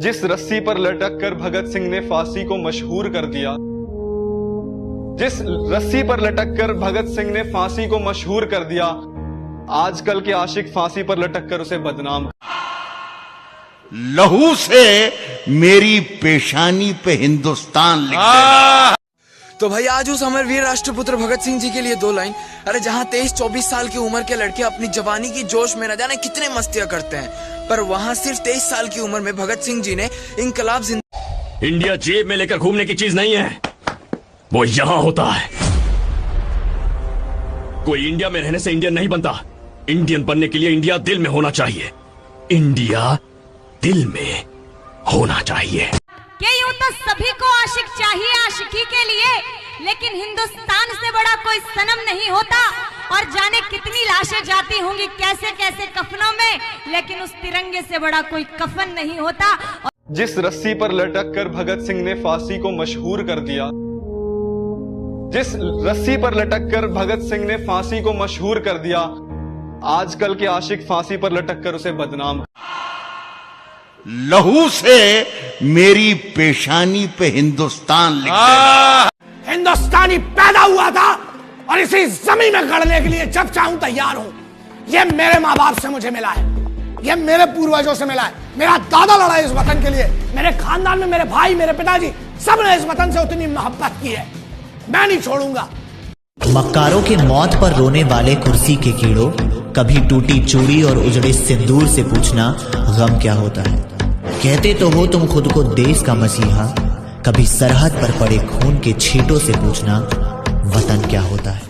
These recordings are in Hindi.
जिस रस्सी पर लटक कर भगत सिंह ने फांसी को मशहूर कर दिया, जिस रस्सी पर लटक कर भगत सिंह ने फांसी को मशहूर कर दिया, आजकल के आशिक फांसी पर लटक कर उसे बदनाम। लहू से मेरी पेशानी पे हिंदुस्तान लिख देना। तो भाई आज उस अमरवीर राष्ट्रपुत्र भगत सिंह जी के लिए दो लाइन। अरे जहाँ 23-24 साल की उम्र के लड़के अपनी जवानी की जोश में न जाने कितने मस्तियां करते हैं, पर वहाँ सिर्फ 23 साल की उम्र में भगत सिंह जी ने इंकलाब इंडिया जेब में लेकर घूमने की चीज नहीं है, वो यहाँ होता है। कोई इंडिया में रहने से इंडियन नहीं बनता। इंडियन बनने के लिए इंडिया दिल में होना चाहिए। इंडिया दिल में होना चाहिए। क्या यूं तो सभी को आशिक चाहिए आशिकी के लिए, लेकिन हिंदुस्तान से बड़ा कोई सनम नहीं होता। और जाने कितनी लाशें जाती होंगी कैसे कैसे कफनों में, लेकिन उस तिरंगे से बड़ा कोई कफन नहीं होता। जिस रस्सी पर लटक कर भगत सिंह ने फांसी को मशहूर कर दिया, जिस रस्सी पर लटक कर भगत सिंह ने फांसी को मशहूर कर दिया, आजकल के आशिक फांसी पर लटक कर उसे बदनाम। लहू से मेरी पेशानी पे हिंदुस्तान लिख देना। हिंदुस्तानी पैदा हुआ था और इसी जमीन में गढ़ने के लिए जब चाहूं तैयार हूं। यह मेरे माँ बाप से मुझे मिला है, यह मेरे पूर्वजों से मिला है। मेरा दादा लड़ा इस वतन के लिए, मेरे खानदान में मेरे भाई मेरे पिताजी सबने इस वतन से उतनी मोहब्बत की है। मैं नहीं छोड़ूंगा। मक्कारों के मौत पर रोने वाले कुर्सी के कीड़ों, कभी टूटी चूड़ी और उजड़े सिंदूर से पूछना गम क्या होता है। कहते तो हो तुम खुद को देश का मसीहा, कभी सरहद पर पड़े खून के छींटों से पूछना वतन क्या होता है।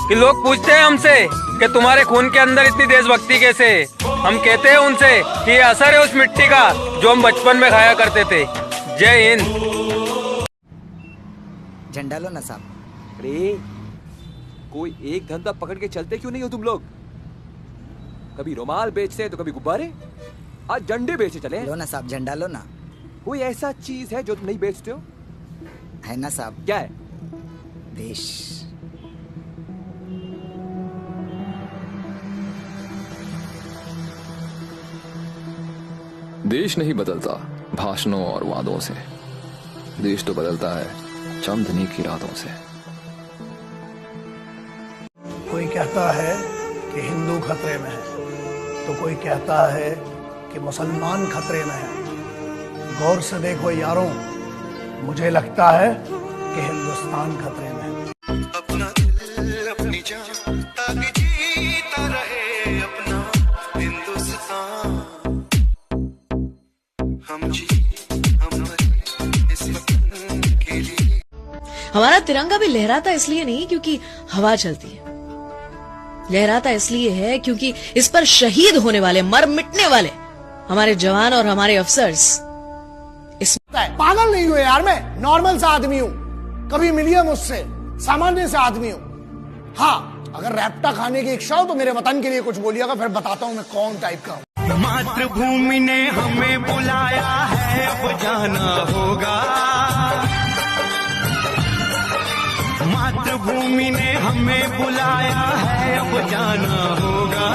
कि लोग पूछते हैं हमसे कि तुम्हारे खून के अंदर इतनी देशभक्ति कैसे। हम कहते हैं उनसे कि ये असर है उस मिट्टी का जो हम बचपन में खाया करते थे। जय हिंद। झंडा लो ना साहब। अरे कोई एक धंधा पकड़ के चलते क्यों नहीं हो तुम लोग? कभी रुमाल बेचते तो कभी गुब्बारे, आज झंडे बेचे चले। लो ना साहब, झंडा लो ना। कोई ऐसा चीज है जो तुम नहीं बेचते हो? है ना साहब। क्या है? देश। देश नहीं बदलता भाषणों और वादों से, देश तो बदलता है चमधनी की रातों से। कोई कहता है कि हिंदू खतरे में है, तो कोई कहता है कि मुसलमान खतरे में है। गौर से देखो यारों, मुझे लगता है कि हिंदुस्तान खतरे में है। अपना दिल अपनी जान ताकि जीता रहे अपना हिंदुस्तान। हम इस वतन के लिए। हमारा तिरंगा भी लहराता इसलिए नहीं क्योंकि हवा चलती है, लहराता इसलिए है क्योंकि इस पर शहीद होने वाले, मर मिटने वाले हमारे जवान और हमारे अफसर्स इस पागल नहीं हुए यार, मैं नॉर्मल सा आदमी हूँ। कभी मिलिए मुझसे, सामान्य से आदमी हूँ। हाँ, अगर रैप्टा खाने की इच्छा हो तो मेरे वतन के लिए कुछ बोलिएगा, फिर बताता हूँ मैं कौन टाइप का हूँ। मातृभूमि ने हमें बुलाया है, अब जाना होगा। मातृभूमि ने हमें बुलाया है, अब जाना होगा।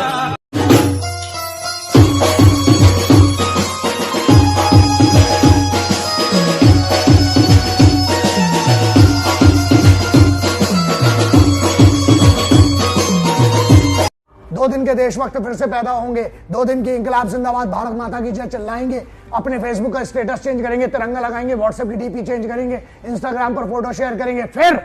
दो दिन के देशभक्त फिर से पैदा होंगे। 2 दिन की इंकलाब जिंदाबाद, भारत माता की जय चिल्लाएंगे। अपने फेसबुक का स्टेटस चेंज करेंगे, तिरंगा लगाएंगे, व्हाट्सएप की डीपी चेंज करेंगे, इंस्टाग्राम पर फोटो शेयर करेंगे, फिर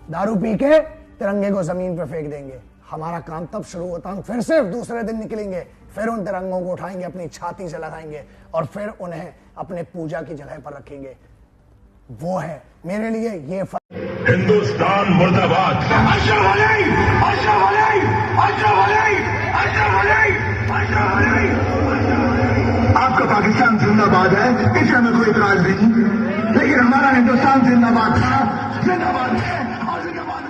दारू पी के तिरंगे को जमीन पर फेंक देंगे। हमारा काम तब शुरू होता है, फिर से दूसरे दिन निकलेंगे, फिर उन तिरंगों को उठाएंगे, अपनी छाती से लगाएंगे और फिर उन्हें अपने पूजा की जगह पर रखेंगे। वो है मेरे लिए ये हिंदुस्तान मुर्दाबाद। आपका पाकिस्तान जिंदाबाद है, इससे हमें कोई इतराज नहीं, लेकिन हमारा हिंदुस्तान जिंदाबाद था, जिंदाबाद है और जिंदाबाद।